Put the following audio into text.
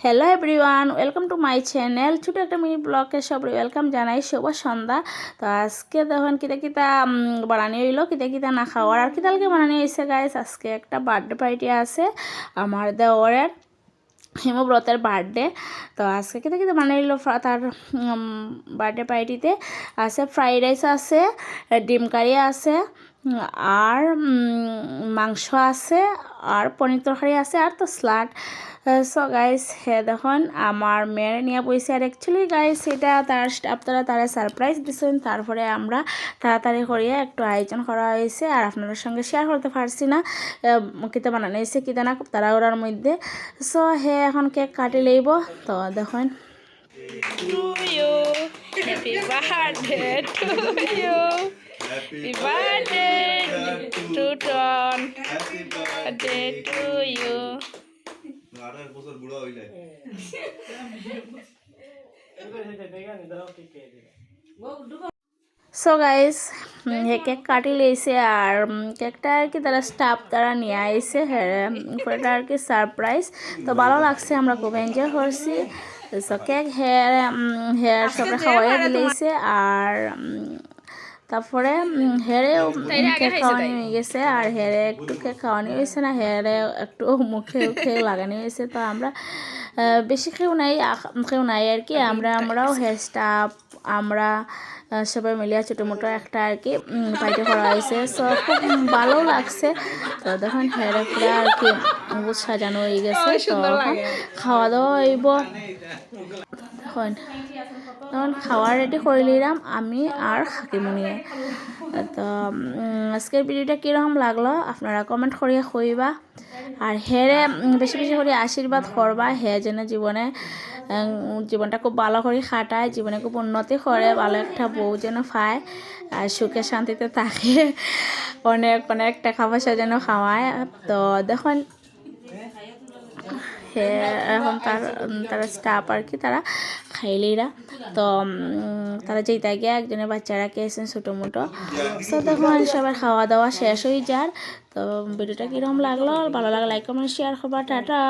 Hello everyone, welcome to my channel. ছোটো একটা mini ব্লগে সব ওয়েলকাম জানাই। শুভ সন্ধ্যা। তো আজকে দেখুন কিতা কিতা বানানি হইলো, কিতা কিতা না খাওয়ার আর কিতালকে বানানি হয়েছে গাইস। আজকে একটা বার্থডে পার্টি আছে আমার দেওরের, হিমব্রতের বার্থডে। তো আজকে কিতা কিতা বানাইলো তার বার্থডে পার্টিতে আছে ফ্রাইড রাইস আছে, ডিম কারি আছে, আর মাংস আছে, আর পনির তরকারি আছে, আর তো স্যালাড। সো গাইস হে দেখুন আমার মেয়ের নিয়ে বইছে। আর অ্যাকচুয়ালি গাইস এটা আপনারা তারা সারপ্রাইজ দিচ্ছেন, তারপরে আমরা তাড়াতাড়ি করিয়া একটু আয়োজন করা হয়েছে আর আপনাদের সঙ্গে শেয়ার করতে পারছি না কিতা বানানো হয়েছে কিতা না, খুব তাড়াহুড়ার মধ্যে। সো হে এখন কেক কাটি লইব। তো দেখুন happy birthday to you, happy birthday to টন, birthday to you. So guys cake কাটি লইছে আর কেকটা আর কি তারা স্টাফ তারা নিয়ে আইছে, হ্যাঁ এটা আর কি সারপ্রাইজ। তো ভালো লাগছে, আমরা খুব এনজয় করছি। সো কেক হেয়ার সবটা খাওয়াইয়া দিলেইছে আর তারপরে হেরেও কেক খাওয়ানি হয়ে গেছে আর হেরে একটু কেক খাওয়ানি হয়েছে না, হেরে একটু মুখে মুখে লাগানি হয়েছে। তো আমরা বেশি কেউ নাই আর কি, আমরাও হেয়ার স্টাফ আমরা সবাই মিলিয়ে ছোটো মোটো একটা আর কি পার্টি করা হয়েছে। সো খুব ভালো লাগছে। তো দেখুন হেরে পুরো আর কি সাজানো হয়ে গেছে। তো খাওয়া দাওয়া হইব। তখন খাওয়া রেডি করে নিলাম আমি আর হাকিমুনিয়ে। তো আজকের ভিডিওটা কীরকম লাগলো আপনারা কমেন্ট করিয়া কইবা। আর হেরে বেশি বেশি করে আশীর্বাদ করবা, হে যেন জীবনটা খুব ভালো করে খাটায়, জীবনে খুব উন্নতি করে, ভালো একটা বউ যেন পায় আর সুখে শান্তিতে থাকে, অনেক অনেক টাকা পয়সা যেন খাওয়ায়। তো দেখুন এখন তারা স্টাফ আর কি তারা খাইলেইরা। তো তারা যেই তাই গিয়ে একজনের বাচ্চারা খেয়েছেন ছোটো মোটো। তো দেখুন সবার খাওয়া দাওয়া শেষ হয়ে যার। তো ভিডিওটা কীরকম লাগলো, ভালো লাগলে লাইক কমেন্ট শেয়ার করবা। টাটা।